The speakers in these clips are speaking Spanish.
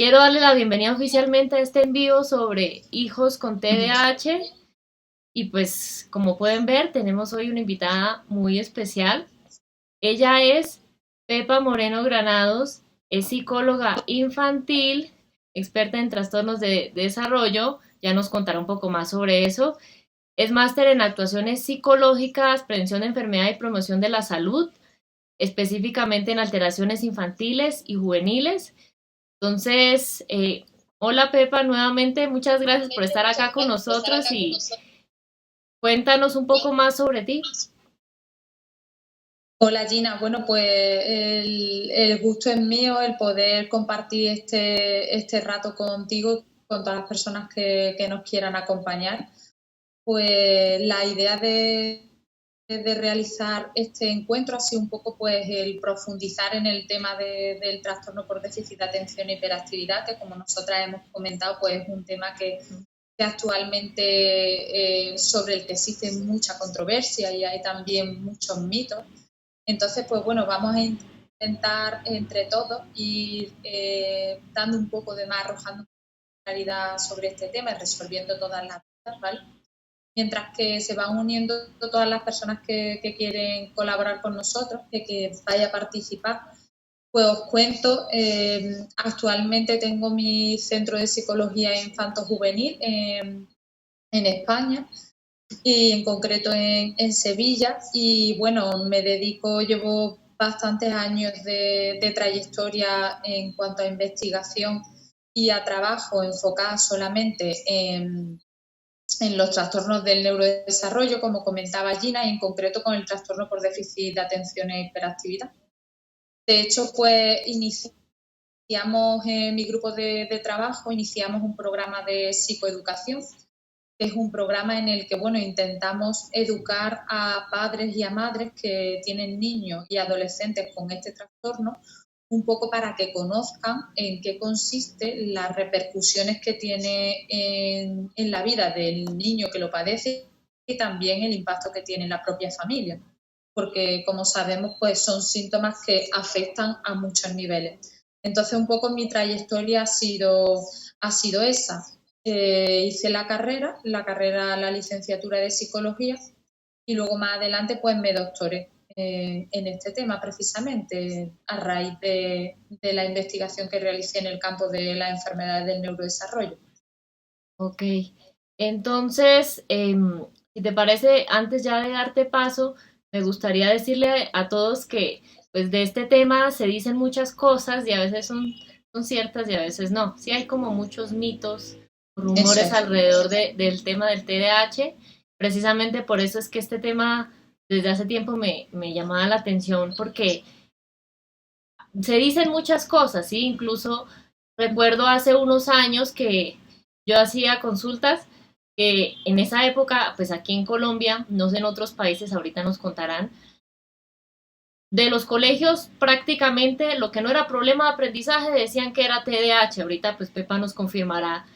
Quiero darle la bienvenida oficialmente a este envío sobre hijos con TDAH y pues como pueden ver tenemos hoy una invitada muy especial. Ella es Pepa Moreno Granados, es psicóloga infantil, experta en trastornos de desarrollo, ya nos contará un poco más sobre eso. Es máster en actuaciones psicológicas, prevención de enfermedad y promoción de la salud, específicamente en alteraciones infantiles y juveniles. Entonces, hola Pepa, nuevamente muchas gracias por estar acá con nosotros y cuéntanos un poco más sobre ti. Hola Gina, bueno pues el gusto es mío el poder compartir este rato contigo, con todas las personas que nos quieran acompañar. Pues la idea de realizar este encuentro ha sido un poco pues el profundizar en el tema del trastorno por déficit de atención e hiperactividad, que como nosotras hemos comentado pues es un tema que actualmente sobre el que existe mucha controversia y hay también muchos mitos. Entonces, pues bueno, vamos a intentar entre todos ir dando un poco de más, arrojando claridad sobre este tema y resolviendo todas las dudas, ¿vale? Mientras que se van uniendo todas las personas que quieren colaborar con nosotros, que vaya a participar, pues os cuento, actualmente tengo mi centro de psicología infanto-juvenil en España y en concreto en Sevilla. Y bueno, llevo bastantes años de trayectoria en cuanto a investigación y a trabajo enfocada solamente en los trastornos del neurodesarrollo, como comentaba Gina, y en concreto con el trastorno por déficit de atención e hiperactividad. De hecho, pues iniciamos en mi grupo de trabajo, iniciamos un programa de psicoeducación. Es un programa en el que, bueno, intentamos educar a padres y a madres que tienen niños y adolescentes con este trastorno, un poco para que conozcan en qué consiste las repercusiones que tiene en la vida del niño que lo padece y también el impacto que tiene en la propia familia, porque como sabemos, pues son síntomas que afectan a muchos niveles. Entonces, un poco mi trayectoria ha sido esa. Hice la licenciatura de psicología y luego más adelante pues me doctoré en este tema precisamente a raíz de la investigación que realicé en el campo de las enfermedades del neurodesarrollo. Ok, entonces, si te parece, antes ya de darte paso, me gustaría decirle a todos que pues de este tema se dicen muchas cosas y a veces son ciertas y a veces no. Sí hay como muchos mitos, Eso rumores es. alrededor del tema del TDAH. Precisamente por eso es que este tema desde hace tiempo me llamaba la atención porque se dicen muchas cosas, ¿sí? Incluso recuerdo hace unos años que yo hacía consultas que en esa época, pues aquí en Colombia, no sé en otros países, ahorita nos contarán, de los colegios prácticamente lo que no era problema de aprendizaje decían que era TDAH. Ahorita pues Pepa nos confirmará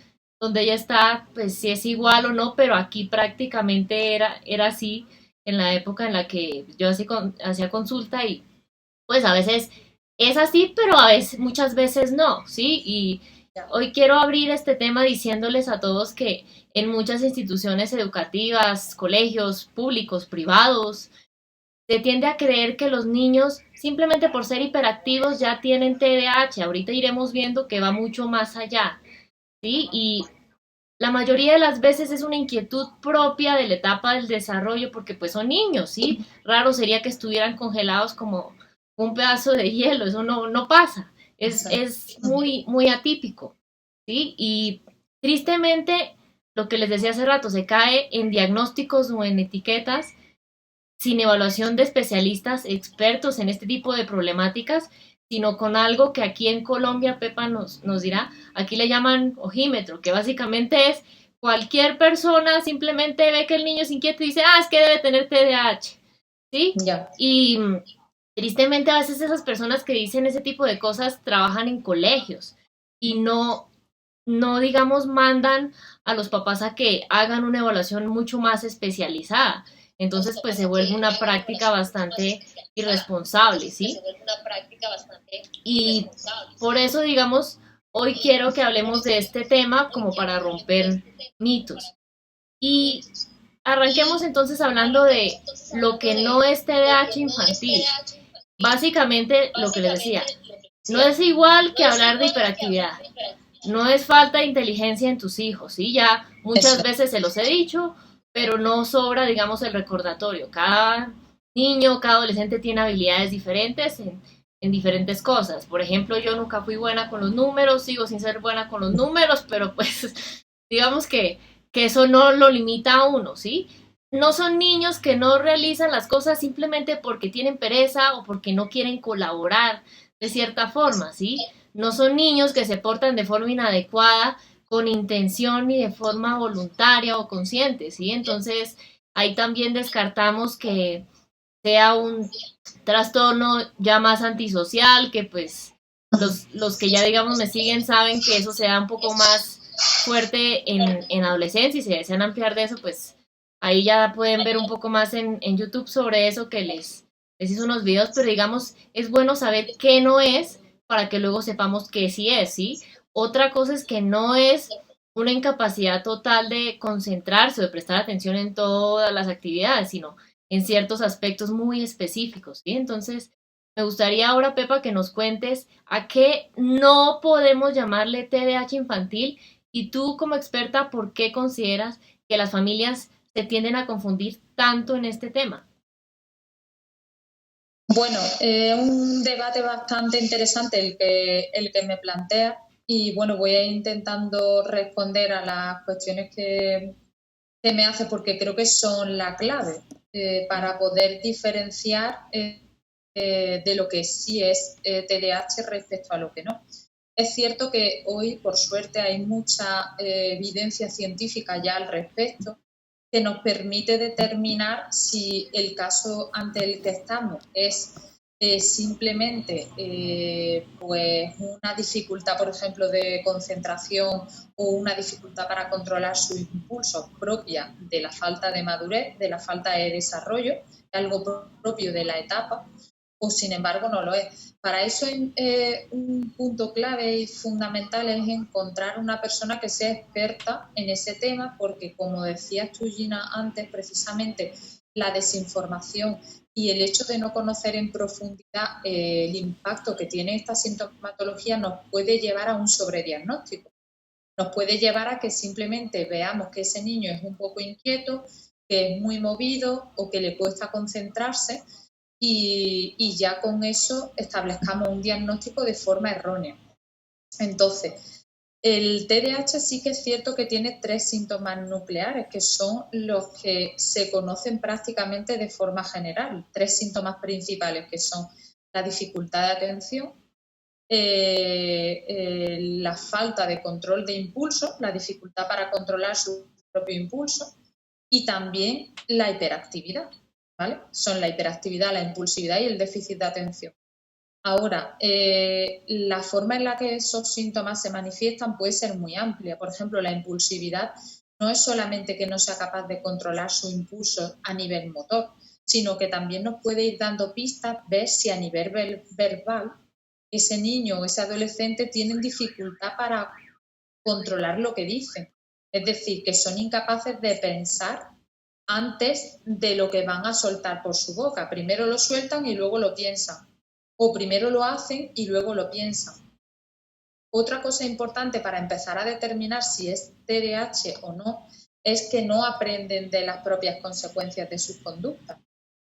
donde ella está, pues si es igual o no, pero aquí prácticamente era así en la época en la que yo hacía consulta y pues a veces es así, pero a veces, muchas veces no, ¿sí? Y hoy quiero abrir este tema diciéndoles a todos que en muchas instituciones educativas, colegios públicos, privados, se tiende a creer que los niños, simplemente por ser hiperactivos, ya tienen TDAH. Ahorita iremos viendo que va mucho más allá, ¿sí? Y la mayoría de las veces es una inquietud propia de la etapa del desarrollo porque pues son niños, ¿sí? Raro sería que estuvieran congelados como un pedazo de hielo, eso no pasa, es muy atípico, ¿sí? Y tristemente, lo que les decía hace rato, se cae en diagnósticos o en etiquetas sin evaluación de especialistas expertos en este tipo de problemáticas, sino con algo que aquí en Colombia, Pepa nos dirá, aquí le llaman ojímetro, que básicamente es cualquier persona simplemente ve que el niño es inquieto y dice, es que debe tener TDAH, ¿sí? Ya. Y tristemente a veces esas personas que dicen ese tipo de cosas trabajan en colegios y no digamos, mandan a los papás a que hagan una evaluación mucho más especializada. Entonces, pues se vuelve una práctica bastante irresponsable, ¿sí? Y por eso, digamos, hoy quiero que hablemos de este tema como para romper mitos. Y arranquemos entonces hablando de lo que no es TDAH infantil. Básicamente lo que les decía, no es igual que hablar de hiperactividad. No es falta de inteligencia en tus hijos, ¿sí? Ya muchas Eso. veces se los he dicho, pero no sobra, digamos, el recordatorio. Cada niño, cada adolescente tiene habilidades diferentes en diferentes cosas. Por ejemplo, yo nunca fui buena con los números, sigo sin ser buena con los números, pero pues digamos que eso no lo limita a uno, ¿sí? No son niños que no realizan las cosas simplemente porque tienen pereza o porque no quieren colaborar de cierta forma, ¿sí? No son niños que se portan de forma inadecuada con intención ni de forma voluntaria o consciente, ¿sí? Entonces, ahí también descartamos que sea un trastorno ya más antisocial, que pues los que ya digamos me siguen saben que eso sea un poco más fuerte en adolescencia y si desean ampliar de eso, pues ahí ya pueden ver un poco más en YouTube sobre eso que les hice unos videos, pero digamos, es bueno saber qué no es para que luego sepamos qué sí es, ¿sí? Otra cosa es que no es una incapacidad total de concentrarse o de prestar atención en todas las actividades, sino en ciertos aspectos muy específicos, ¿sí? Entonces, me gustaría ahora, Pepa, que nos cuentes a qué no podemos llamarle TDAH infantil y tú como experta, ¿por qué consideras que las familias se tienden a confundir tanto en este tema? Bueno, es un debate bastante interesante el que me plantea y bueno, voy a ir intentando responder a las cuestiones que me hace porque creo que son la clave para poder diferenciar de lo que sí es TDAH respecto a lo que no. Es cierto que hoy, por suerte, hay mucha evidencia científica ya al respecto que nos permite determinar si el caso ante el que estamos es simplemente pues una dificultad, por ejemplo, de concentración o una dificultad para controlar sus impulsos propia de la falta de madurez, de la falta de desarrollo, algo propio de la etapa, o sin embargo no lo es. Para eso un punto clave y fundamental es encontrar una persona que sea experta en ese tema, porque como decías tú, Gina, antes, precisamente la desinformación y el hecho de no conocer en profundidad el impacto que tiene esta sintomatología nos puede llevar a un sobrediagnóstico. Nos puede llevar a que simplemente veamos que ese niño es un poco inquieto, que es muy movido o que le cuesta concentrarse y ya con eso establezcamos un diagnóstico de forma errónea. Entonces, el TDAH sí que es cierto que tiene 3 síntomas nucleares, que son los que se conocen prácticamente de forma general. 3 síntomas principales, que son la dificultad de atención, la falta de control de impulso, la dificultad para controlar su propio impulso y también la hiperactividad, ¿vale? Son la hiperactividad, la impulsividad y el déficit de atención. Ahora, la forma en la que esos síntomas se manifiestan puede ser muy amplia. Por ejemplo, la impulsividad no es solamente que no sea capaz de controlar su impulso a nivel motor, sino que también nos puede ir dando pistas, ver si a nivel verbal ese niño o ese adolescente tienen dificultad para controlar lo que dicen. Es decir, que son incapaces de pensar antes de lo que van a soltar por su boca. Primero lo sueltan y luego lo piensan. O primero lo hacen y luego lo piensan. Otra cosa importante para empezar a determinar si es TDAH o no es que no aprenden de las propias consecuencias de sus conductas.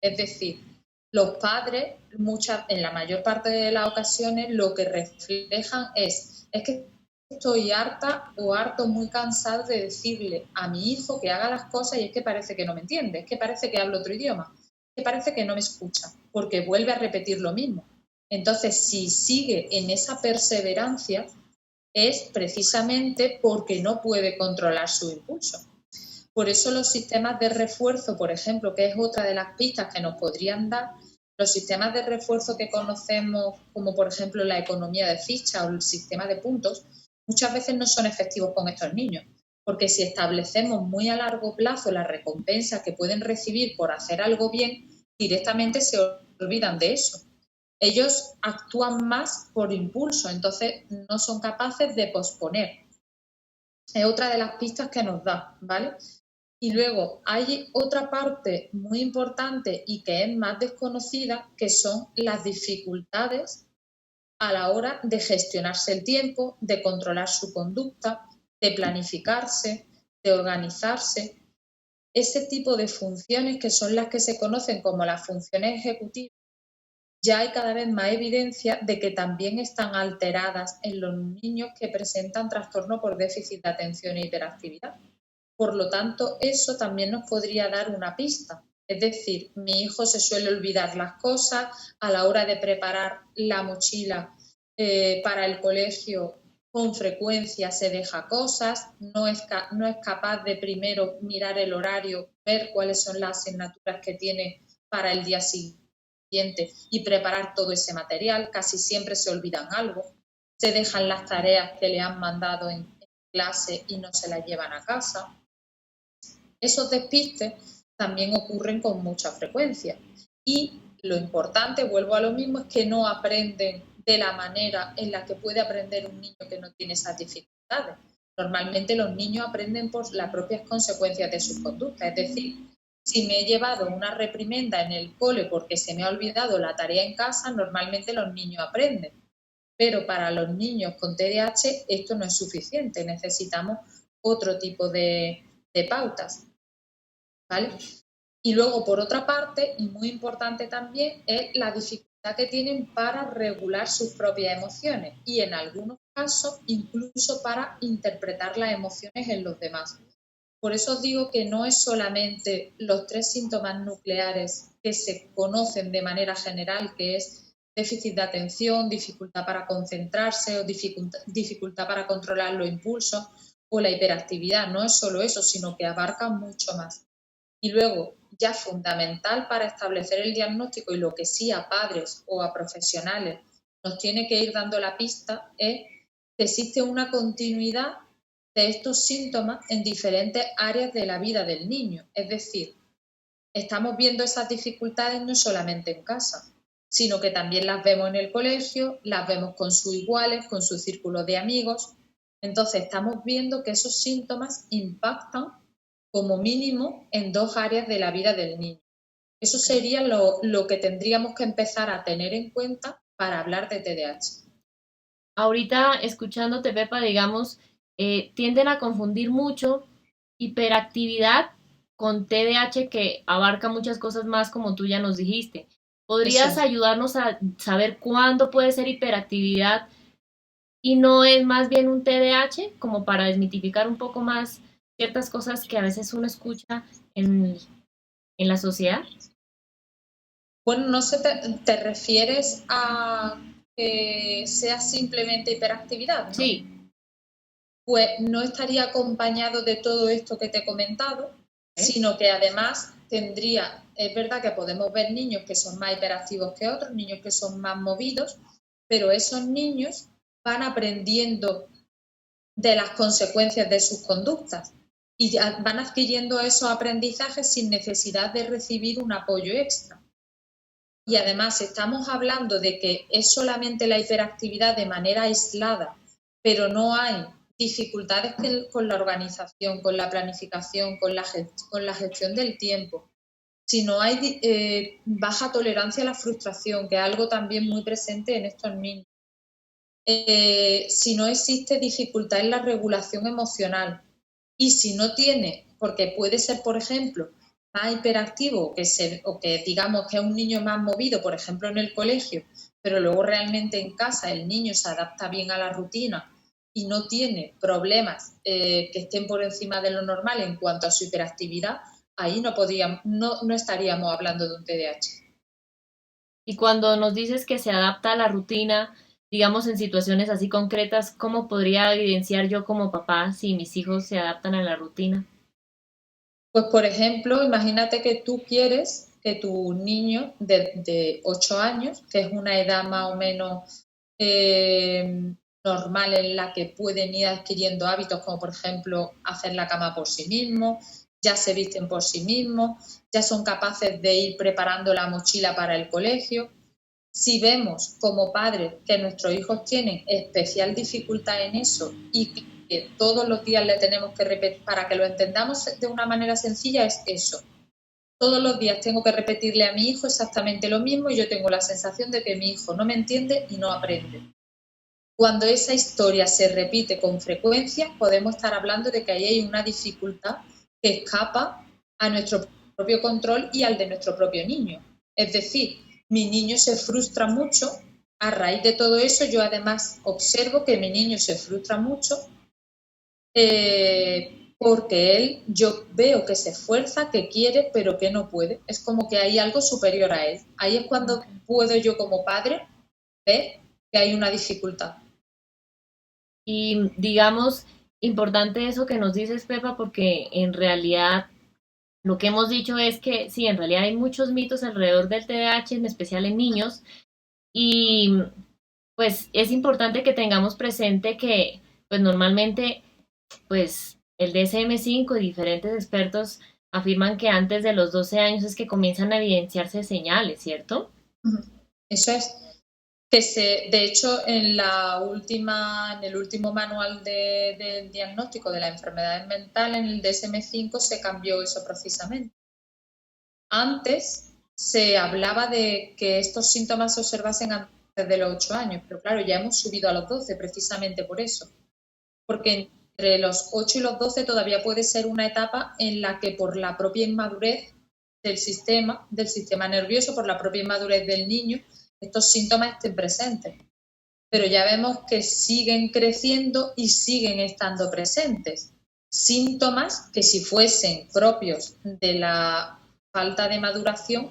Es decir, los padres, en la mayor parte de las ocasiones, lo que reflejan es que estoy harta o harto, muy cansado de decirle a mi hijo que haga las cosas y es que parece que no me entiende, es que parece que hablo otro idioma, es que parece que no me escucha, porque vuelve a repetir lo mismo. Entonces, si sigue en esa perseverancia, es precisamente porque no puede controlar su impulso. Por eso los sistemas de refuerzo, por ejemplo, que es otra de las pistas que nos podrían dar, los sistemas de refuerzo que conocemos, como por ejemplo la economía de ficha o el sistema de puntos, muchas veces no son efectivos con estos niños, porque si establecemos muy a largo plazo la recompensa que pueden recibir por hacer algo bien, directamente se olvidan de eso. Ellos actúan más por impulso, entonces no son capaces de posponer. Es otra de las pistas que nos da, ¿vale? Y luego hay otra parte muy importante y que es más desconocida, que son las dificultades a la hora de gestionarse el tiempo, de controlar su conducta, de planificarse, de organizarse. Ese tipo de funciones, que son las que se conocen como las funciones ejecutivas, ya hay cada vez más evidencia de que también están alteradas en los niños que presentan trastorno por déficit de atención e hiperactividad. Por lo tanto, eso también nos podría dar una pista. Es decir, mi hijo se suele olvidar las cosas a la hora de preparar la mochila para el colegio. Con frecuencia se deja cosas, no es capaz de primero mirar el horario, ver cuáles son las asignaturas que tiene para el día siguiente y preparar todo ese material. Casi siempre se olvidan algo, se dejan las tareas que le han mandado en clase y no se las llevan a casa. Esos despistes también ocurren con mucha frecuencia y lo importante, vuelvo a lo mismo, es que no aprenden de la manera en la que puede aprender un niño que no tiene esas dificultades. Normalmente los niños aprenden por las propias consecuencias de sus conductas, es decir, si me he llevado una reprimenda en el cole porque se me ha olvidado la tarea en casa, normalmente los niños aprenden. Pero para los niños con TDAH esto no es suficiente, necesitamos otro tipo de pautas, ¿vale? Y luego, por otra parte, y muy importante también, es la dificultad que tienen para regular sus propias emociones y en algunos casos incluso para interpretar las emociones en los demás. Por eso os digo que no es solamente los 3 síntomas nucleares que se conocen de manera general, que es déficit de atención, dificultad para concentrarse o dificultad para controlar los impulsos o la hiperactividad. No es solo eso, sino que abarca mucho más. Y luego, ya fundamental para establecer el diagnóstico y lo que sí a padres o a profesionales nos tiene que ir dando la pista, es que existe una continuidad de estos síntomas en diferentes áreas de la vida del niño. Es decir, estamos viendo esas dificultades no solamente en casa, sino que también las vemos en el colegio, las vemos con sus iguales, con su círculo de amigos. Entonces estamos viendo que esos síntomas impactan como mínimo en 2 áreas de la vida del niño. Eso sería lo que tendríamos que empezar a tener en cuenta para hablar de TDAH. Ahorita escuchándote, Pepa, digamos, tienden a confundir mucho hiperactividad con TDAH, que abarca muchas cosas más, como tú ya nos dijiste. ¿Podrías Eso. ayudarnos a saber cuándo puede ser hiperactividad y no es más bien un TDAH, como para desmitificar un poco más ciertas cosas que a veces uno escucha en la sociedad? Bueno, no sé, te refieres a que sea simplemente hiperactividad, ¿no? Sí. Pues no estaría acompañado de todo esto que te he comentado, sino que además tendría, es verdad que podemos ver niños que son más hiperactivos que otros, niños que son más movidos, pero esos niños van aprendiendo de las consecuencias de sus conductas y van adquiriendo esos aprendizajes sin necesidad de recibir un apoyo extra. Y además estamos hablando de que es solamente la hiperactividad de manera aislada, pero no hay dificultades con la organización, con la planificación, con la gestión del tiempo. Si no hay baja tolerancia a la frustración, que es algo también muy presente en estos niños. Si no existe dificultad en la regulación emocional y si no tiene, porque puede ser, por ejemplo, más hiperactivo o que digamos que es un niño más movido, por ejemplo, en el colegio, pero luego realmente en casa el niño se adapta bien a la rutina y no tiene problemas que estén por encima de lo normal en cuanto a su hiperactividad, ahí no estaríamos hablando de un TDAH. Y cuando nos dices que se adapta a la rutina, digamos en situaciones así concretas, ¿cómo podría evidenciar yo como papá si mis hijos se adaptan a la rutina? Pues, por ejemplo, imagínate que tú quieres que tu niño de 8 años, que es una edad más o menos normal en la que pueden ir adquiriendo hábitos como, por ejemplo, hacer la cama por sí mismos, ya se visten por sí mismos, ya son capaces de ir preparando la mochila para el colegio. Si vemos como padres que nuestros hijos tienen especial dificultad en eso y que todos los días le tenemos que repetir, para que lo entendamos de una manera sencilla, es eso. Todos los días tengo que repetirle a mi hijo exactamente lo mismo y yo tengo la sensación de que mi hijo no me entiende y no aprende. Cuando esa historia se repite con frecuencia, podemos estar hablando de que ahí hay una dificultad que escapa a nuestro propio control y al de nuestro propio niño. Es decir, mi niño se frustra mucho. A raíz de todo eso, yo además observo que mi niño se frustra mucho porque yo veo que se esfuerza, que quiere, pero que no puede. Es como que hay algo superior a él. Ahí es cuando puedo yo como padre ver que hay una dificultad. Y digamos, importante eso que nos dices, Pepa, porque en realidad lo que hemos dicho es que sí, en realidad hay muchos mitos alrededor del TDAH, en especial en niños, y pues es importante que tengamos presente que pues normalmente pues el DSM-5 y diferentes expertos afirman que antes de los 12 años es que comienzan a evidenciarse señales, ¿cierto? Eso es. De hecho, en el último manual del diagnóstico de las enfermedades mentales, en el DSM-5, se cambió eso precisamente. Antes se hablaba de que estos síntomas se observasen antes de los 8 años, pero claro, ya hemos subido a los 12 precisamente por eso. Porque entre los 8 y los 12 todavía puede ser una etapa en la que por la propia inmadurez del sistema nervioso, por la propia inmadurez del niño, estos síntomas estén presentes. Pero ya vemos que siguen creciendo y siguen estando presentes. Síntomas que si fuesen propios de la falta de maduración,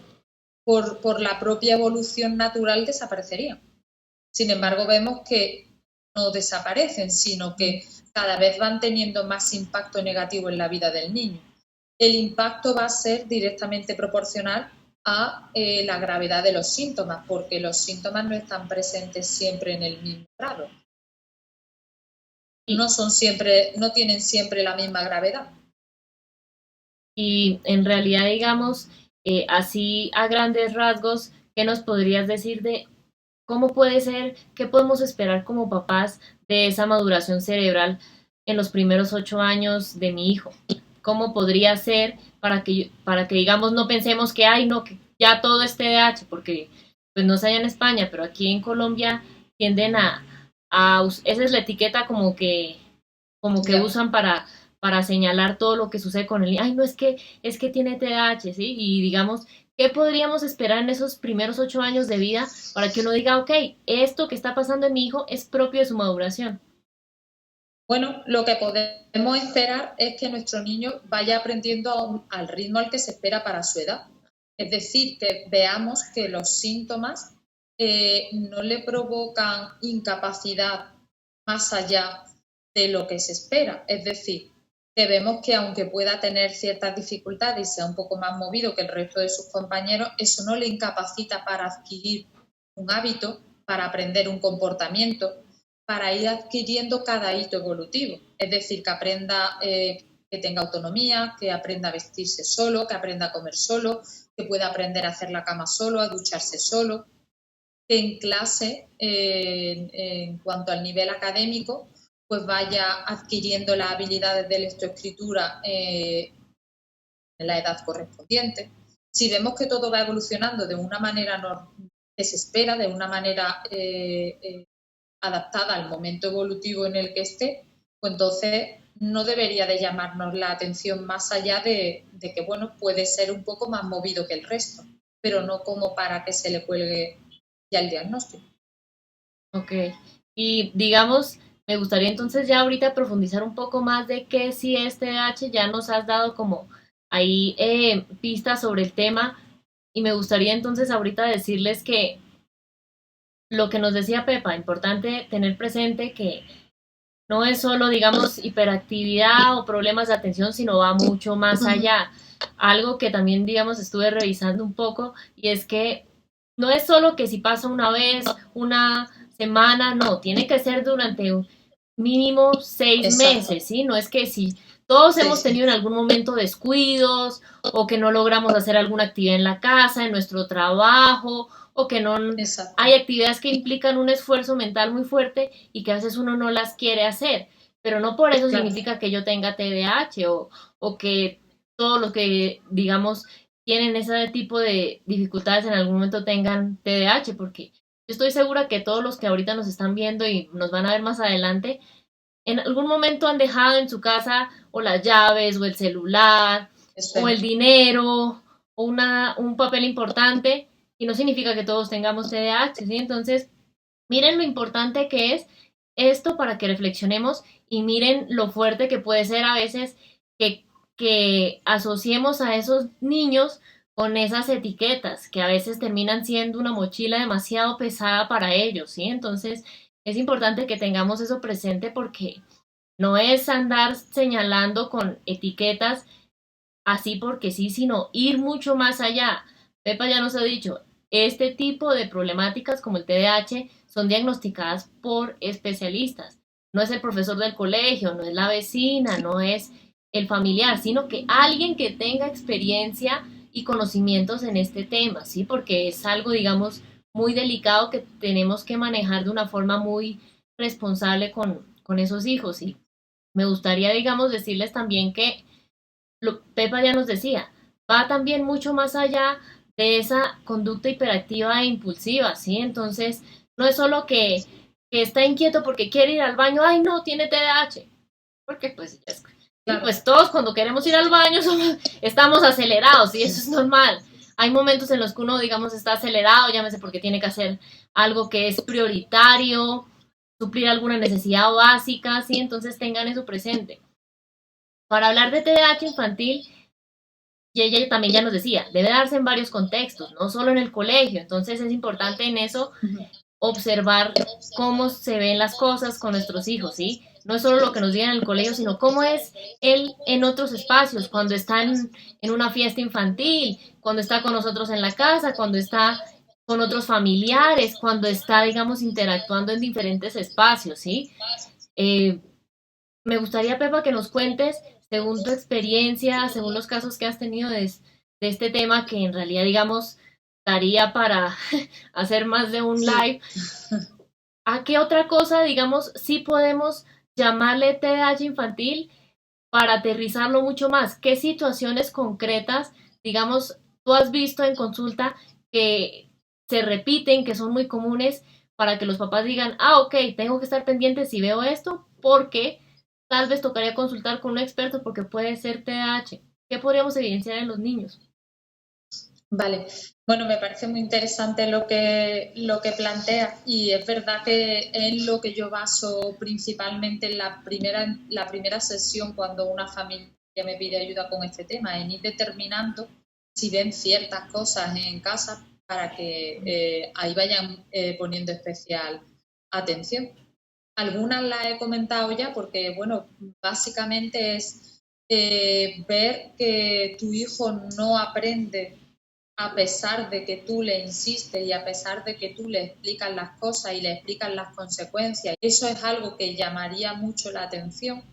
por la propia evolución natural desaparecerían. Sin embargo, vemos que no desaparecen, sino que cada vez van teniendo más impacto negativo en la vida del niño. El impacto va a ser directamente proporcional a la gravedad de los síntomas, porque los síntomas no están presentes siempre en el mismo grado. No tienen siempre la misma gravedad. Y en realidad, digamos, así a grandes rasgos, ¿qué nos podrías decir de cómo puede ser, qué podemos esperar como papás de esa maduración cerebral en los primeros 8 años de mi hijo? ¿Cómo podría ser para que digamos, no pensemos que, ay, no, que ya todo es TDAH, porque pues no sé allá en España, pero aquí en Colombia tienden esa es la etiqueta como que usan para señalar todo lo que sucede con el niño. Ay, no, es que tiene TDAH, ¿sí? Y digamos, ¿qué podríamos esperar en esos primeros 8 años de vida para que uno diga, ok, esto que está pasando en mi hijo es propio de su maduración? Bueno, lo que podemos esperar es que nuestro niño vaya aprendiendo al ritmo al que se espera para su edad. Es decir, que veamos que los síntomas no le provocan incapacidad más allá de lo que se espera. Es decir, que vemos que aunque pueda tener ciertas dificultades y sea un poco más movido que el resto de sus compañeros, eso no le incapacita para adquirir un hábito, para aprender un comportamiento, para ir adquiriendo cada hito evolutivo. Es decir, que aprenda, que tenga autonomía, que aprenda a vestirse solo, que aprenda a comer solo, que pueda aprender a hacer la cama solo, a ducharse solo, que en clase, en cuanto al nivel académico, pues vaya adquiriendo las habilidades de lectoescritura en la edad correspondiente. Si vemos que todo va evolucionando de una manera que se espera, de una manera adaptada al momento evolutivo en el que esté, pues entonces no debería de llamarnos la atención más allá de que, bueno, puede ser un poco más movido que el resto, pero no como para que se le cuelgue ya el diagnóstico. Ok, y digamos, me gustaría entonces ya ahorita profundizar un poco más de qué si es TDAH, ya nos has dado como ahí pistas sobre el tema y me gustaría entonces ahorita decirles que lo que nos decía Pepa, importante tener presente que no es solo, digamos, hiperactividad o problemas de atención, sino va mucho más allá. Algo que también, digamos, estuve revisando un poco y es que no es solo que si pasa una vez, una semana, no, tiene que ser durante un mínimo 6 meses, ¿sí? No es que si todos hemos tenido en algún momento descuidos o que no logramos hacer alguna actividad en la casa, en nuestro trabajo o que no Exacto. hay actividades que implican un esfuerzo mental muy fuerte y que a veces uno no las quiere hacer, pero no por eso Claro. significa que yo tenga TDAH o que todos los que, digamos, tienen ese tipo de dificultades en algún momento tengan TDAH, porque yo estoy segura que todos los que ahorita nos están viendo y nos van a ver más adelante, en algún momento han dejado en su casa o las llaves o el celular Eso o el es. dinero o un papel importante y no significa que todos tengamos TDAH, ¿sí? Entonces, miren lo importante que es esto para que reflexionemos y miren lo fuerte que puede ser a veces que, que asociemos a esos niños con esas etiquetas que a veces terminan siendo una mochila demasiado pesada para ellos, ¿sí? Entonces, es importante que tengamos eso presente porque no es andar señalando con etiquetas así porque sí, sino ir mucho más allá. Pepa ya nos ha dicho, este tipo de problemáticas como el TDAH son diagnosticadas por especialistas. No es el profesor del colegio, no es la vecina, no es el familiar, sino que alguien que tenga experiencia y conocimientos en este tema, ¿sí? Porque es algo, digamos, muy delicado que tenemos que manejar de una forma muy responsable con esos hijos. Y me gustaría, digamos, decirles también que Pepa ya nos decía, va también mucho más allá de esa conducta hiperactiva e impulsiva, ¿sí? Entonces, no es solo que está inquieto porque quiere ir al baño, ay, no, tiene TDAH, porque pues, sí, Claro. pues todos cuando queremos ir al baño estamos acelerados y eso es normal. Hay momentos en los que uno, digamos, está acelerado, llámese porque tiene que hacer algo que es prioritario, suplir alguna necesidad básica, ¿sí? Entonces tengan eso presente. Para hablar de TDAH infantil, y ella también ya nos decía, debe darse en varios contextos, no solo en el colegio. Entonces es importante en eso observar cómo se ven las cosas con nuestros hijos, ¿sí? No es solo lo que nos digan en el colegio, sino cómo es él en otros espacios, cuando está en una fiesta infantil, cuando está con nosotros en la casa, cuando está con otros familiares, cuando está, digamos, interactuando en diferentes espacios, ¿sí? Eh, Me gustaría, Pepa, que nos cuentes, según tu experiencia, según los casos que has tenido de este tema, que en realidad, digamos, daría para hacer más de un Sí. live, ¿a qué otra cosa, digamos, sí podemos llamarle TDAH infantil para aterrizarlo mucho más? ¿Qué situaciones concretas, digamos, tú has visto en consulta que se repiten, que son muy comunes, para que los papás digan, ah, ok, tengo que estar pendiente si veo esto, porque tal vez tocaría consultar con un experto porque puede ser TDAH? ¿Qué podríamos evidenciar en los niños? Vale, bueno, me parece muy interesante lo que plantea y es verdad que es lo que yo baso principalmente en la primera sesión cuando una familia me pide ayuda con este tema, en ir determinando si ven ciertas cosas en casa para que ahí vayan poniendo especial atención. Algunas las he comentado ya porque, bueno, básicamente es ver que tu hijo no aprende a pesar de que tú le insistes y a pesar de que tú le explicas las cosas y le explicas las consecuencias. Eso es algo que llamaría mucho la atención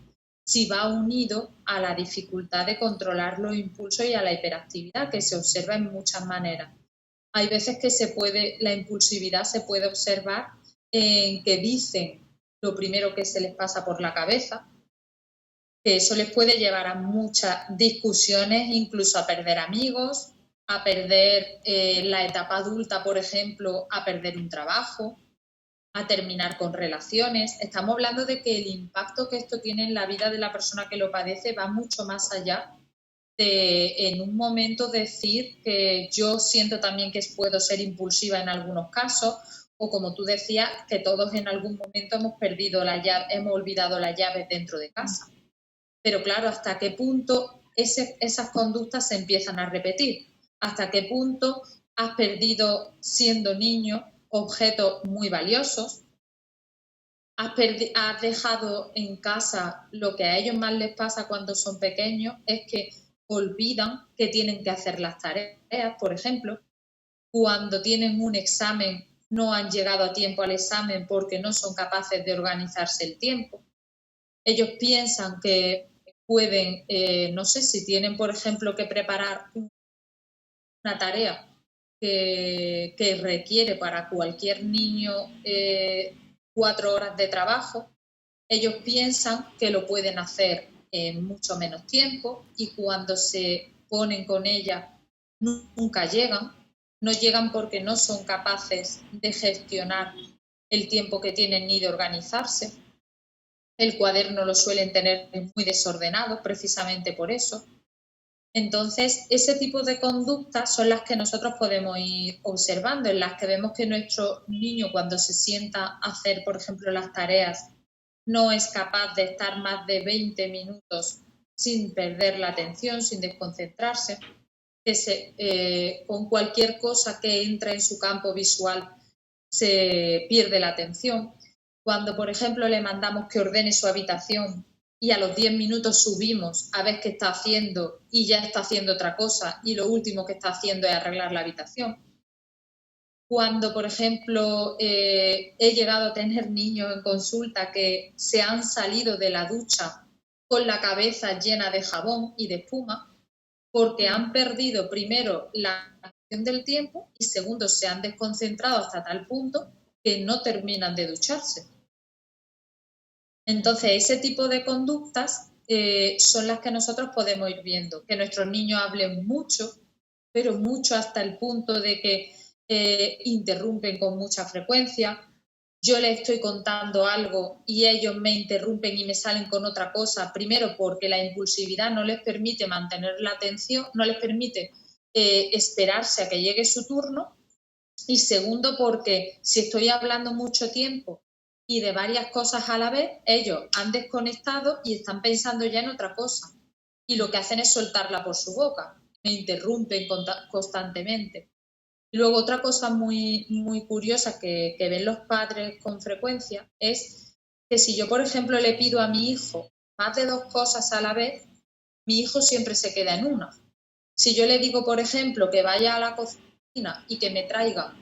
si va unido a la dificultad de controlar los impulsos y a la hiperactividad que se observa en muchas maneras. Hay veces que la impulsividad se puede observar en que dicen lo primero que se les pasa por la cabeza, que eso les puede llevar a muchas discusiones, incluso a perder amigos, a perder la etapa adulta, por ejemplo, a perder un trabajo, a terminar con relaciones. Estamos hablando de que el impacto que esto tiene en la vida de la persona que lo padece va mucho más allá de en un momento decir que yo siento también que puedo ser impulsiva en algunos casos o como tú decías, que todos en algún momento hemos perdido la llave, hemos olvidado las llaves dentro de casa. Pero claro, ¿hasta qué punto esas conductas se empiezan a repetir? ¿Hasta qué punto has perdido siendo niño objetos muy valiosos? Has dejado en casa lo que a ellos más les pasa cuando son pequeños, es que olvidan que tienen que hacer las tareas, por ejemplo, cuando tienen un examen no han llegado a tiempo al examen porque no son capaces de organizarse el tiempo. Ellos piensan que pueden, no sé, si tienen, por ejemplo, que preparar una tarea que requiere para cualquier niño 4 horas de trabajo, ellos piensan que lo pueden hacer en mucho menos tiempo y cuando se ponen con ella nunca llegan. No llegan porque no son capaces de gestionar el tiempo que tienen ni de organizarse. El cuaderno lo suelen tener muy desordenado precisamente por eso. Entonces, ese tipo de conductas son las que nosotros podemos ir observando, en las que vemos que nuestro niño cuando se sienta a hacer, por ejemplo, las tareas, no es capaz de estar más de 20 minutos sin perder la atención, sin desconcentrarse, que con cualquier cosa que entra en su campo visual se pierde la atención. Cuando, por ejemplo, le mandamos que ordene su habitación y a los 10 minutos subimos a ver qué está haciendo y ya está haciendo otra cosa y lo último que está haciendo es arreglar la habitación. Cuando, por ejemplo, he llegado a tener niños en consulta que se han salido de la ducha con la cabeza llena de jabón y de espuma porque han perdido primero la noción del tiempo y segundo se han desconcentrado hasta tal punto que no terminan de ducharse. Entonces, ese tipo de conductas son las que nosotros podemos ir viendo, que nuestros niños hablen mucho, pero mucho hasta el punto de que interrumpen con mucha frecuencia. Yo les estoy contando algo y ellos me interrumpen y me salen con otra cosa, primero porque la impulsividad no les permite mantener la atención, no les permite esperarse a que llegue su turno, y segundo porque si estoy hablando mucho tiempo y de varias cosas a la vez, ellos han desconectado y están pensando ya en otra cosa y lo que hacen es soltarla por su boca, me interrumpen constantemente. Luego, otra cosa muy, muy curiosa que ven los padres con frecuencia es que si yo, por ejemplo, le pido a mi hijo más de 2 cosas a la vez, mi hijo siempre se queda en una. Si yo le digo, por ejemplo, que vaya a la cocina y que me traiga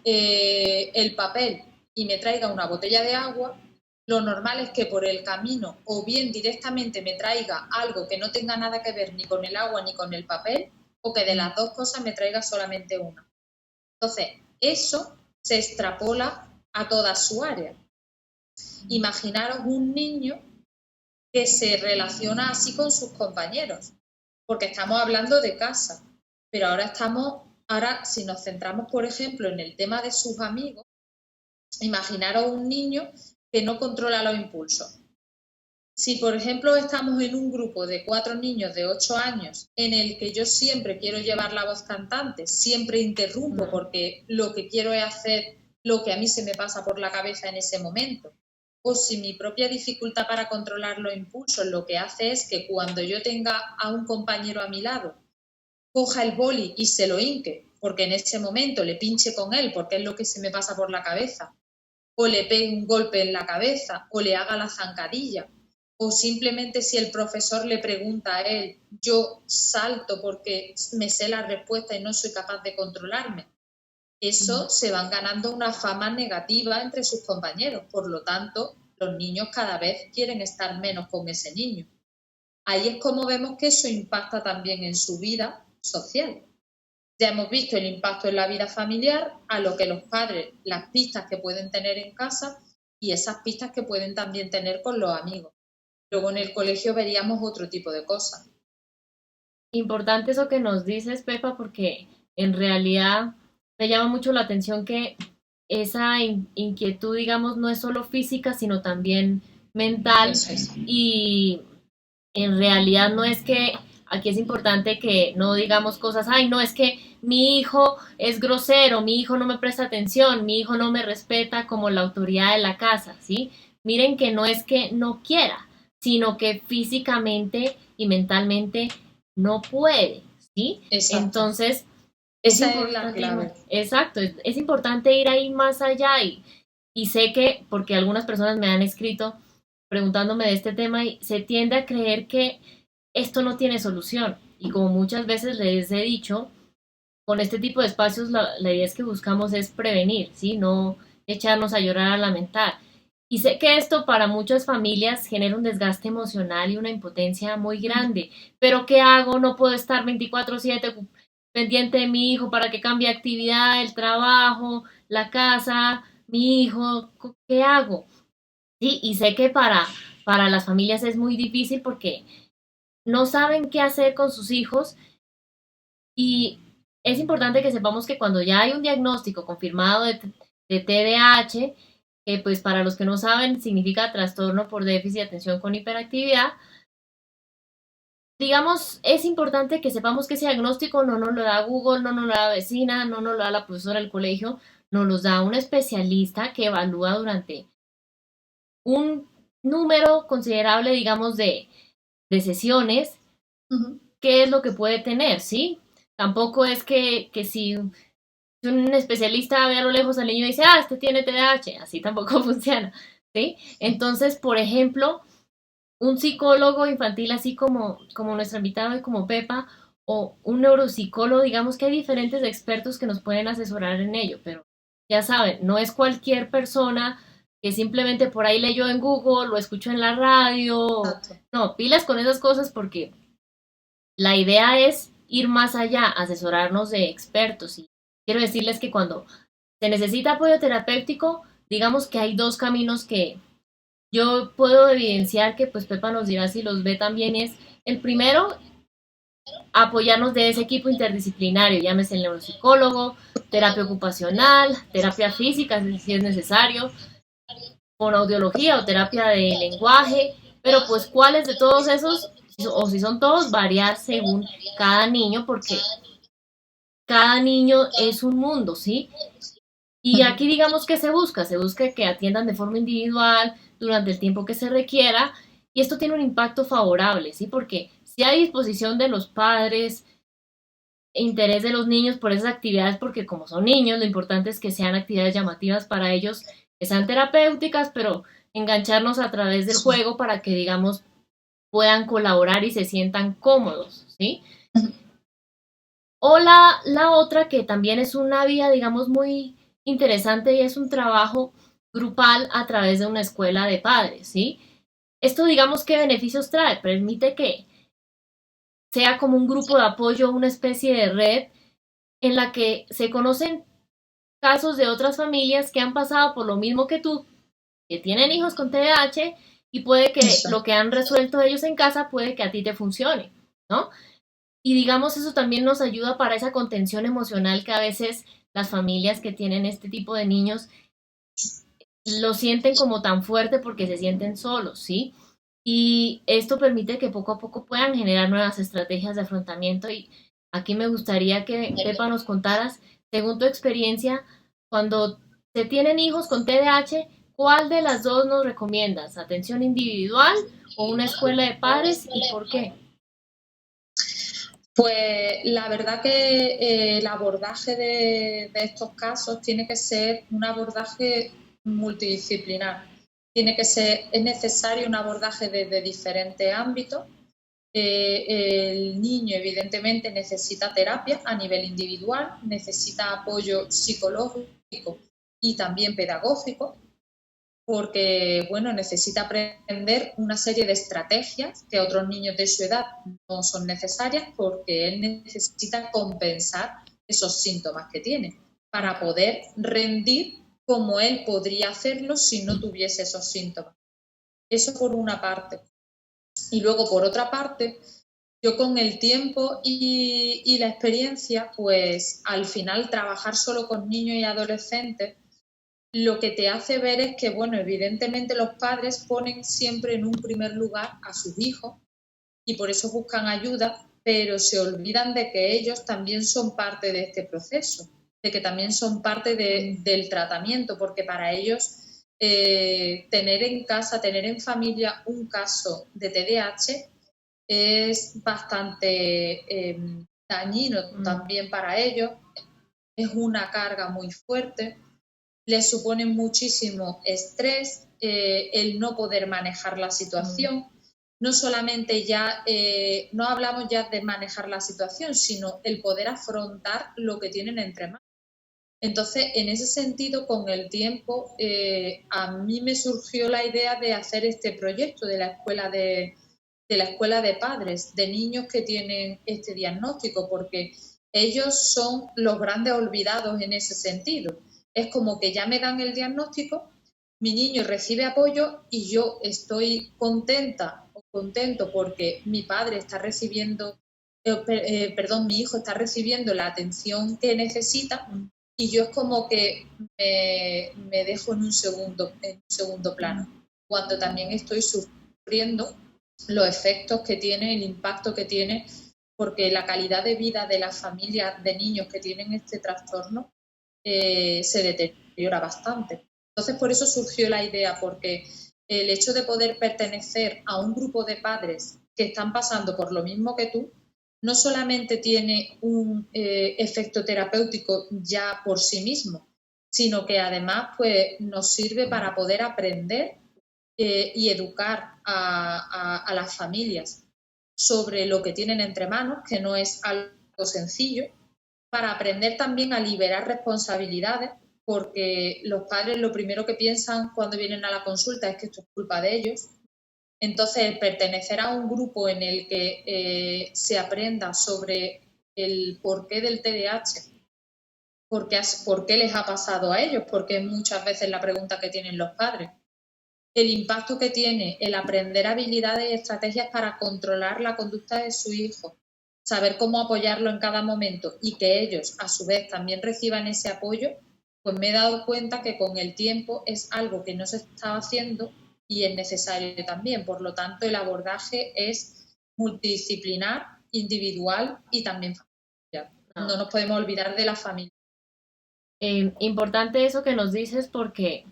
el papel y me traiga una botella de agua, lo normal es que por el camino o bien directamente me traiga algo que no tenga nada que ver ni con el agua ni con el papel, o que de las 2 cosas me traiga solamente una. Entonces, eso se extrapola a toda su área. Imaginaros un niño que se relaciona así con sus compañeros, porque estamos hablando de casa, pero ahora si nos centramos, por ejemplo, en el tema de sus amigos, imaginaros un niño que no controla los impulsos. Si, por ejemplo, estamos en un grupo de 4 niños de 8 años en el que yo siempre quiero llevar la voz cantante, siempre interrumpo porque lo que quiero es hacer lo que a mí se me pasa por la cabeza en ese momento, o si mi propia dificultad para controlar los impulsos lo que hace es que cuando yo tenga a un compañero a mi lado, coja el boli y se lo hinque, porque en ese momento le pinche con él porque es lo que se me pasa por la cabeza, o le pegue un golpe en la cabeza, o le haga la zancadilla, o simplemente si el profesor le pregunta a él, yo salto porque me sé la respuesta y no soy capaz de controlarme. Eso se van ganando una fama negativa entre sus compañeros, por lo tanto, los niños cada vez quieren estar menos con ese niño. Ahí es como vemos que eso impacta también en su vida social. Ya hemos visto el impacto en la vida familiar, a lo que los padres, las pistas que pueden tener en casa y esas pistas que pueden también tener con los amigos. Luego en el colegio veríamos otro tipo de cosas. Importante eso que nos dices, Pepa, porque en realidad me llama mucho la atención que esa inquietud, digamos, no es solo física, sino también mental. Eso es. Y en realidad no es que aquí es importante que no digamos cosas, ay, no, es que mi hijo es grosero, mi hijo no me presta atención, mi hijo no me respeta como la autoridad de la casa, ¿sí? Miren que no es que no quiera, sino que físicamente y mentalmente no puede, ¿sí? Exacto. Entonces, esa es la clave. Exacto, es importante ir ahí más allá y sé que, porque algunas personas me han escrito preguntándome de este tema y se tiende a creer que esto no tiene solución. Y como muchas veces les he dicho, con este tipo de espacios la idea es que buscamos es prevenir, ¿sí? No echarnos a llorar a lamentar. Y sé que esto para muchas familias genera un desgaste emocional y una impotencia muy grande. Pero ¿qué hago? No puedo estar 24/7 pendiente de mi hijo para que cambie de actividad, el trabajo, la casa, mi hijo, ¿qué hago? Sí, y sé que para las familias es muy difícil porque no saben qué hacer con sus hijos y es importante que sepamos que cuando ya hay un diagnóstico confirmado de TDAH, que pues para los que no saben significa trastorno por déficit de atención con hiperactividad, digamos, es importante que sepamos que ese diagnóstico no nos lo da Google, no nos lo da la vecina, no nos lo da la profesora del colegio, nos lo da un especialista que evalúa durante un número considerable, digamos, de sesiones, qué es lo que puede tener, ¿sí? Tampoco es que si un especialista ve a lo lejos al niño y dice, ah, este tiene TDAH, así tampoco funciona, ¿sí? Entonces, por ejemplo, un psicólogo infantil así como nuestro invitado y como Pepa, o un neuropsicólogo, digamos que hay diferentes expertos que nos pueden asesorar en ello, pero ya saben, no es cualquier persona que simplemente por ahí leyó en Google, lo escuchó en la radio, Exacto. no, pilas con esas cosas porque la idea es ir más allá, asesorarnos de expertos y quiero decirles que cuando se necesita apoyo terapéutico, digamos que hay dos caminos que yo puedo evidenciar que pues Pepa nos dirá si los ve también es el primero, apoyarnos de ese equipo interdisciplinario, llámese el neuropsicólogo, terapia ocupacional, terapia física si es necesario, con audiología o terapia de lenguaje, pero pues cuáles de todos esos, o si son todos, variar según cada niño, porque cada niño es un mundo, ¿sí? Y aquí digamos que se busca que atiendan de forma individual durante el tiempo que se requiera y esto tiene un impacto favorable, ¿sí? Porque si hay disposición de los padres, interés de los niños por esas actividades, porque como son niños, lo importante es que sean actividades llamativas para ellos, que sean terapéuticas, pero engancharnos a través del juego para que, digamos, puedan colaborar y se sientan cómodos, ¿sí? O la otra que también es una vía, digamos, muy interesante y es un trabajo grupal a través de una escuela de padres, ¿sí? Esto, digamos, ¿qué beneficios trae? Permite que sea como un grupo de apoyo, una especie de red en la que se conocen casos de otras familias que han pasado por lo mismo que tú, que tienen hijos con TDAH y puede que Eso. lo que han resuelto ellos en casa puede que a ti te funcione, ¿no? Y digamos, eso también nos ayuda para esa contención emocional que a veces las familias que tienen este tipo de niños lo sienten como tan fuerte porque se sienten solos, ¿sí? Y esto permite que poco a poco puedan generar nuevas estrategias de afrontamiento y aquí me gustaría que Pepa nos contaras, según tu experiencia, cuando se tienen hijos con TDAH, ¿cuál de las dos nos recomiendas? ¿Atención individual o una escuela de padres y por qué? Pues la verdad que el abordaje de estos casos tiene que ser un abordaje multidisciplinar. Es necesario un abordaje desde diferentes ámbitos. El niño evidentemente necesita terapia a nivel individual, necesita apoyo psicológico y también pedagógico, porque bueno, necesita aprender una serie de estrategias que a otros niños de su edad no son necesarias porque él necesita compensar esos síntomas que tiene para poder rendir como él podría hacerlo si no tuviese esos síntomas. Eso por una parte. Y luego por otra parte, yo con el tiempo y la experiencia, pues al final trabajar solo con niños y adolescentes lo que te hace ver es que, bueno, evidentemente los padres ponen siempre en un primer lugar a sus hijos y por eso buscan ayuda, pero se olvidan de que ellos también son parte de este proceso, de que también son parte del tratamiento, porque para ellos tener en casa, tener en familia un caso de TDAH es bastante dañino también para ellos, es una carga muy fuerte, les supone muchísimo estrés, el no poder manejar la situación. No solamente ya, no hablamos ya de manejar la situación, sino el poder afrontar lo que tienen entre manos. Entonces, en ese sentido, con el tiempo, a mí me surgió la idea de hacer este proyecto de la escuela de padres, de niños que tienen este diagnóstico, porque ellos son los grandes olvidados en ese sentido. Es como que ya me dan el diagnóstico, mi niño recibe apoyo y yo estoy contenta o contento porque mi padre está recibiendo, mi hijo está recibiendo la atención que necesita, y yo es como que me dejo en un segundo plano, cuando también estoy sufriendo los efectos que tiene, el impacto que tiene, porque la calidad de vida de las familias de niños que tienen este trastorno se deteriora bastante. Entonces, por eso surgió la idea, porque el hecho de poder pertenecer a un grupo de padres que están pasando por lo mismo que tú, no solamente tiene un efecto terapéutico ya por sí mismo, sino que además pues, nos sirve para poder aprender y educar a las familias sobre lo que tienen entre manos, que no es algo sencillo, para aprender también a liberar responsabilidades, porque los padres lo primero que piensan cuando vienen a la consulta es que esto es culpa de ellos. Entonces, pertenecer a un grupo en el que se aprenda sobre el porqué del TDAH, por qué les ha pasado a ellos, porque es muchas veces la pregunta que tienen los padres, el impacto que tiene el aprender habilidades y estrategias para controlar la conducta de su hijo, saber cómo apoyarlo en cada momento y que ellos a su vez también reciban ese apoyo, pues me he dado cuenta que con el tiempo es algo que no se está haciendo y es necesario también. Por lo tanto, el abordaje es multidisciplinar, individual y también familiar. No nos podemos olvidar de la familia. Importante eso que nos dices porque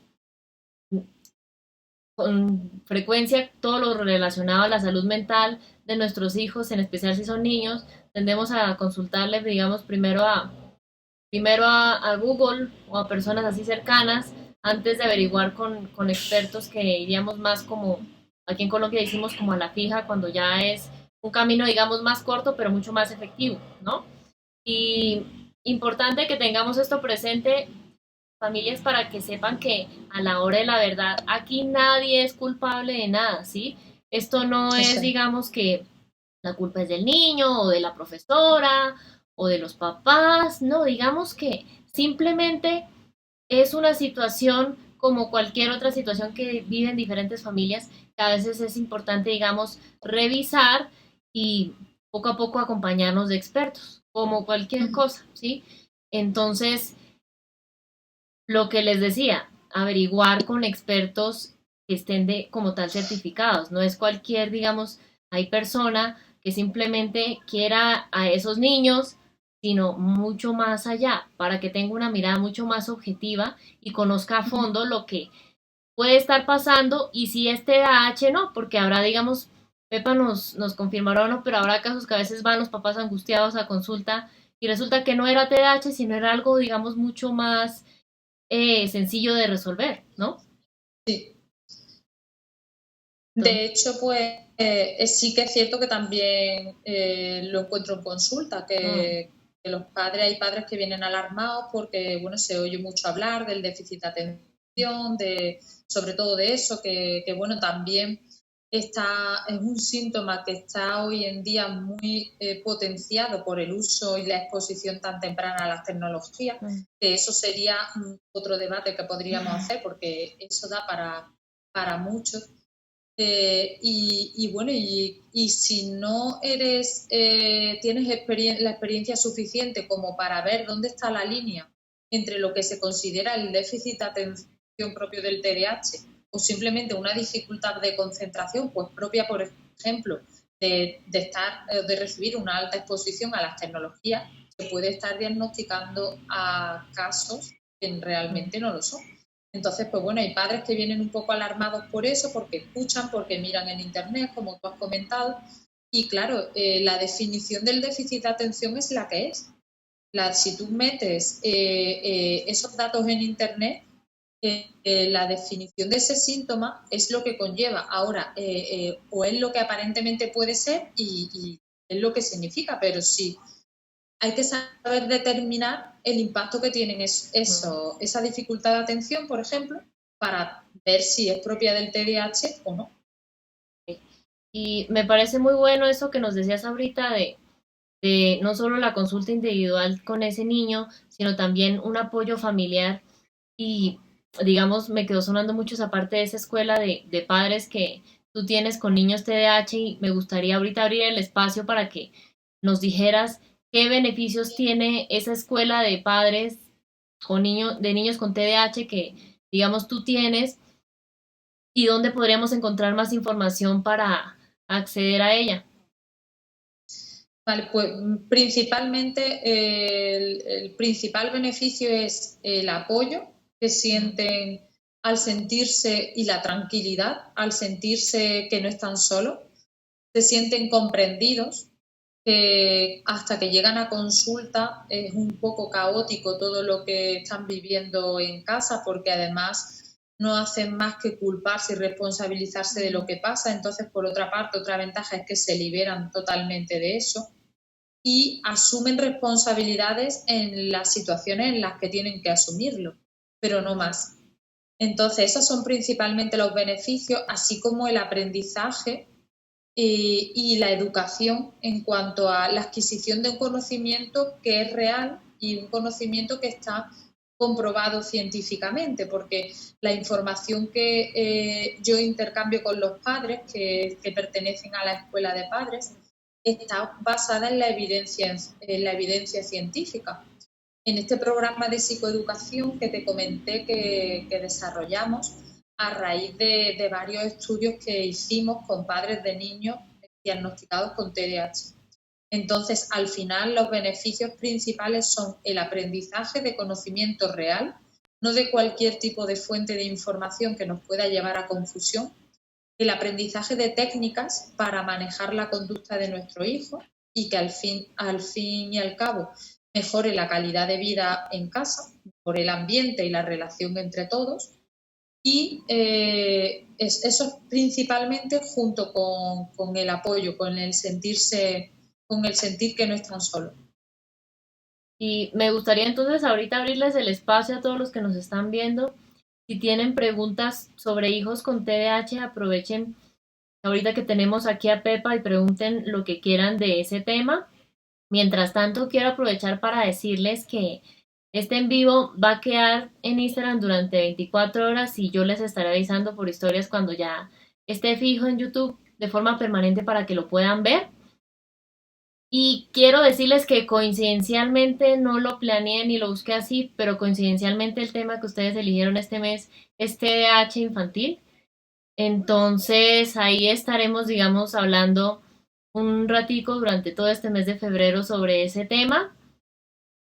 con frecuencia todo lo relacionado a la salud mental de nuestros hijos, en especial si son niños, tendemos a consultarles, digamos, primero a Google o a personas así cercanas antes de averiguar con expertos que iríamos más como, aquí en Colombia decimos como a la fija, cuando ya es un camino, digamos, más corto, pero mucho más efectivo, ¿no? Y importante que tengamos esto presente, familias, para que sepan que a la hora de la verdad aquí nadie es culpable de nada, ¿sí? Esto no es, Sí. digamos, que la culpa es del niño o de la profesora o de los papás, no, digamos que simplemente es una situación como cualquier otra situación que viven diferentes familias, que a veces es importante, digamos, revisar y poco a poco acompañarnos de expertos, como cualquier cosa, ¿sí? Entonces, lo que les decía, averiguar con expertos que estén como tal certificados. No es cualquier, digamos, hay persona que simplemente quiera a esos niños, sino mucho más allá, para que tenga una mirada mucho más objetiva y conozca a fondo lo que puede estar pasando y si es TDAH no, porque habrá, digamos, Pepa nos confirmará o no, pero habrá casos que a veces van los papás angustiados a consulta y resulta que no era TDAH, sino era algo, digamos, mucho más sencillo de resolver, ¿no? Sí. De hecho, pues sí que es cierto que también lo encuentro en consulta, que los padres, hay padres que vienen alarmados porque, bueno, se oye mucho hablar del déficit de atención, sobre todo de eso, que bueno, también es un síntoma que está hoy en día muy potenciado por el uso y la exposición tan temprana a las tecnologías, que eso sería otro debate que podríamos hacer, porque eso da para mucho. Bueno, y si no tienes la experiencia suficiente como para ver dónde está la línea entre lo que se considera el déficit de atención propio del TDAH o simplemente una dificultad de concentración, pues propia, por ejemplo, de recibir una alta exposición a las tecnologías, se puede estar diagnosticando a casos que realmente no lo son. Entonces, pues bueno, hay padres que vienen un poco alarmados por eso, porque escuchan, porque miran en internet, como tú has comentado, y claro, la definición del déficit de atención es la que es. Si tú metes esos datos en internet, la definición de ese síntoma es lo que conlleva. Ahora, o es lo que aparentemente puede ser y es lo que significa, pero sí hay que saber determinar el impacto que tienen esa dificultad de atención, por ejemplo, para ver si es propia del TDAH o no. Y me parece muy bueno eso que nos decías ahorita de no solo la consulta individual con ese niño, sino también un apoyo familiar y, digamos, me quedó sonando mucho esa parte de esa escuela de padres que tú tienes con niños TDAH y me gustaría ahorita abrir el espacio para que nos dijeras qué beneficios tiene esa escuela de padres con niños, de niños con TDAH que, digamos, tú tienes y dónde podríamos encontrar más información para acceder a ella. Vale, pues principalmente el principal beneficio es el apoyo que sienten al sentirse y la tranquilidad al sentirse que no están solos, se sienten comprendidos, que hasta que llegan a consulta es un poco caótico todo lo que están viviendo en casa porque además no hacen más que culparse y responsabilizarse de lo que pasa. Entonces, por otra parte, otra ventaja es que se liberan totalmente de eso y asumen responsabilidades en las situaciones en las que tienen que asumirlo, pero no más. Entonces, esos son principalmente los beneficios, así como el aprendizaje y la educación en cuanto a la adquisición de un conocimiento que es real y un conocimiento que está comprobado científicamente, porque la información que yo intercambio con los padres que pertenecen a la escuela de padres está basada en la evidencia científica. En este programa de psicoeducación que te comenté que desarrollamos a raíz de varios estudios que hicimos con padres de niños diagnosticados con TDAH. Entonces, al final, los beneficios principales son el aprendizaje de conocimiento real, no de cualquier tipo de fuente de información que nos pueda llevar a confusión, el aprendizaje de técnicas para manejar la conducta de nuestro hijo y que al fin y al cabo mejore la calidad de vida en casa, por el ambiente y la relación entre todos. Y eso principalmente junto con el apoyo, con el sentir que no están solos. Y me gustaría entonces ahorita abrirles el espacio a todos los que nos están viendo. Si tienen preguntas sobre hijos con TDAH, aprovechen ahorita que tenemos aquí a Pepa y pregunten lo que quieran de ese tema. Mientras tanto, quiero aprovechar para decirles que este en vivo va a quedar en Instagram durante 24 horas y yo les estaré avisando por historias cuando ya esté fijo en YouTube de forma permanente para que lo puedan ver. Y quiero decirles que coincidencialmente no lo planeé ni lo busqué así, pero coincidencialmente el tema que ustedes eligieron este mes es TDAH infantil. Entonces ahí estaremos, digamos, hablando un ratico durante todo este mes de febrero sobre ese tema.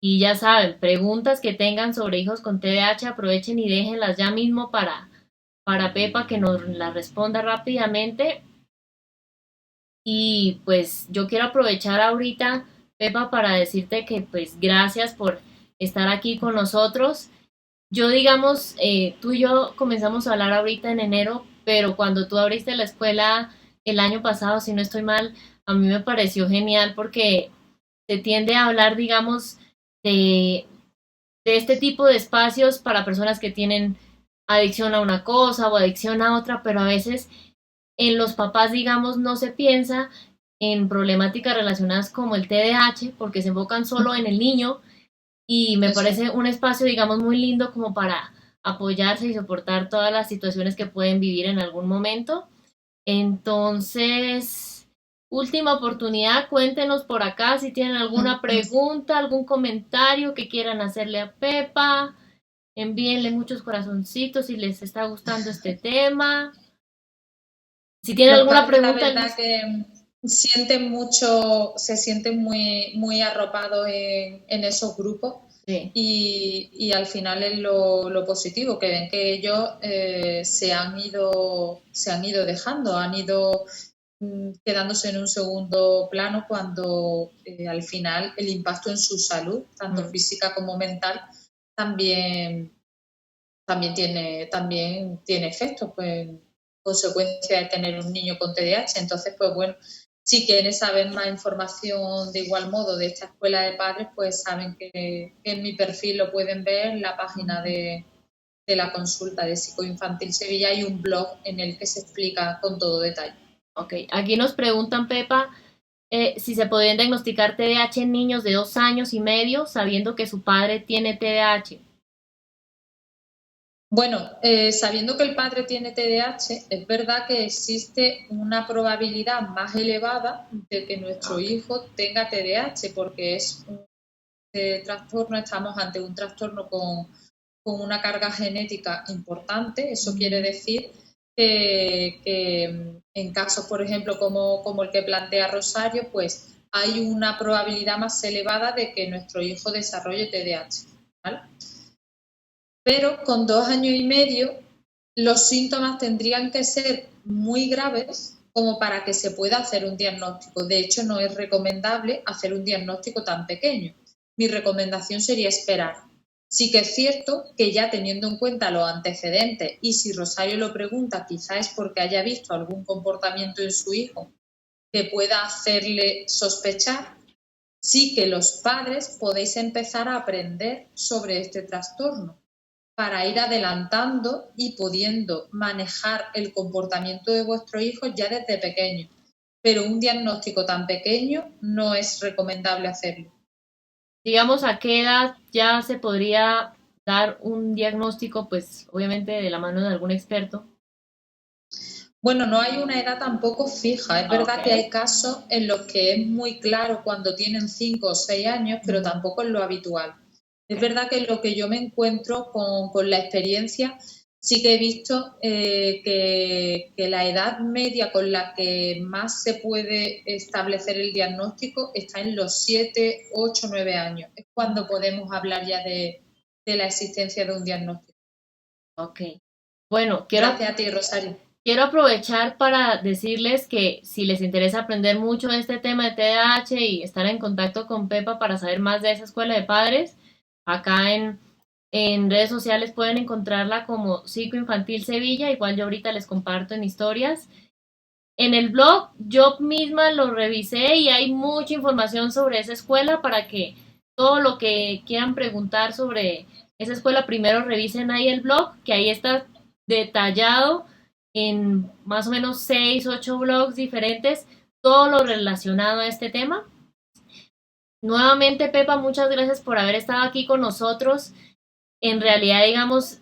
Y ya saben, preguntas que tengan sobre hijos con TDAH, aprovechen y déjenlas ya mismo para Pepa que nos las responda rápidamente. Y pues yo quiero aprovechar ahorita, Pepa, para decirte que pues gracias por estar aquí con nosotros. Yo, digamos, tú y yo comenzamos a hablar ahorita en enero, pero cuando tú abriste la escuela el año pasado, si no estoy mal, a mí me pareció genial porque se tiende a hablar, digamos, de, de este tipo de espacios para personas que tienen adicción a una cosa o adicción a otra, pero a veces en los papás, digamos, no se piensa en problemáticas relacionadas como el TDAH porque se enfocan solo en el niño y me Eso. parece un espacio, digamos, muy lindo como para apoyarse y soportar todas las situaciones que pueden vivir en algún momento. Entonces, última oportunidad, cuéntenos por acá si tienen alguna pregunta, algún comentario que quieran hacerle a Pepa, envíenle muchos corazoncitos si les está gustando este tema. Si tienen Los alguna padres, la pregunta, verdad que sienten mucho, se sienten muy arropados en esos grupos sí. y al final es lo positivo, que ven que ellos se han ido dejando, han ido quedándose en un segundo plano cuando al final el impacto en su salud, tanto Mm. física como mental, también también tiene efectos, pues, consecuencia de tener un niño con TDAH. Entonces, pues bueno, si quieren saber más información de igual modo de esta escuela de padres, pues saben que en mi perfil lo pueden ver, en la página de la consulta de Psicoinfantil Sevilla hay un blog en el que se explica con todo detalle. Ok, aquí nos preguntan, Pepa, Si se podrían diagnosticar TDAH en niños de 2 años y medio sabiendo que su padre tiene TDAH. Bueno, sabiendo que el padre tiene TDAH, es verdad que existe una probabilidad más elevada de que nuestro hijo tenga TDAH, porque es un trastorno, estamos ante un trastorno con una carga genética importante. Eso quiere decir que en casos, por ejemplo, como el que plantea Rosario, pues hay una probabilidad más elevada de que nuestro hijo desarrolle TDAH, ¿vale? Pero con 2 años y medio los síntomas tendrían que ser muy graves como para que se pueda hacer un diagnóstico. De hecho, no es recomendable hacer un diagnóstico tan pequeño. Mi recomendación sería esperar. Sí que es cierto que ya teniendo en cuenta los antecedentes, y si Rosario lo pregunta, quizás es porque haya visto algún comportamiento en su hijo que pueda hacerle sospechar, sí que los padres podéis empezar a aprender sobre este trastorno para ir adelantando y pudiendo manejar el comportamiento de vuestro hijo ya desde pequeño. Pero un diagnóstico tan pequeño no es recomendable hacerlo. Digamos, ¿a qué edad ya se podría dar un diagnóstico? Pues obviamente de la mano de algún experto. Bueno, no hay una edad tampoco fija. Es verdad que Ok. hay casos en los que es muy claro cuando tienen 5 o 6 años, pero tampoco es lo habitual. Es verdad que lo que yo me encuentro con la experiencia, sí que he visto que la edad media con la que más se puede establecer el diagnóstico está en los 7, 8, 9 años. Es cuando podemos hablar ya de la existencia de un diagnóstico. Ok. Bueno, Gracias a ti, Rosario. quiero aprovechar para decirles que si les interesa aprender mucho de este tema de TDAH y estar en contacto con Pepa para saber más de esa escuela de padres, acá en redes sociales pueden encontrarla como Psicoinfantil Sevilla, igual yo ahorita les comparto en historias. En el blog yo misma lo revisé y hay mucha información sobre esa escuela para que todo lo que quieran preguntar sobre esa escuela primero revisen ahí el blog, que ahí está detallado en más o menos 6, 8 blogs diferentes todo lo relacionado a este tema. Nuevamente, Pepa, muchas gracias por haber estado aquí con nosotros. En realidad, digamos,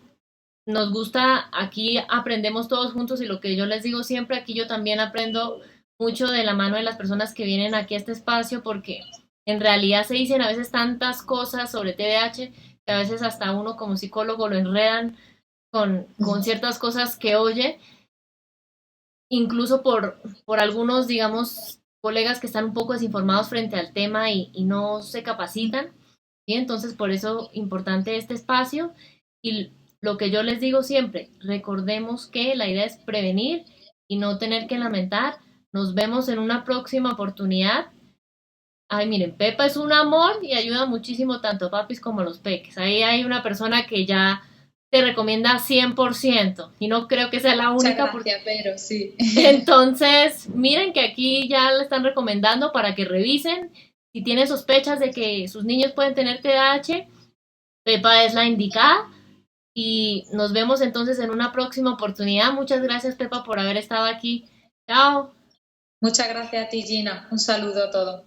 nos gusta, aquí aprendemos todos juntos y lo que yo les digo siempre, aquí yo también aprendo mucho de la mano de las personas que vienen aquí a este espacio porque en realidad se dicen a veces tantas cosas sobre TDAH que a veces hasta uno como psicólogo lo enredan con ciertas cosas que oye, incluso por algunos, digamos, colegas que están un poco desinformados frente al tema y no se capacitan. ¿Sí? Entonces, por eso importante este espacio y lo que yo les digo siempre, recordemos que la idea es prevenir y no tener que lamentar. Nos vemos en una próxima oportunidad. Ay, miren, Pepa es un amor y ayuda muchísimo tanto a papis como a los peques. Ahí hay una persona que ya te recomienda 100% y no creo que sea la Muchas única. gracias, pero sí. Entonces, miren que aquí ya le están recomendando para que revisen. Si tienen sospechas de que sus niños pueden tener TDAH, Pepa es la indicada. Y nos vemos entonces en una próxima oportunidad. Muchas gracias, Pepa, por haber estado aquí. Chao. Muchas gracias a ti, Gina. Un saludo a todos.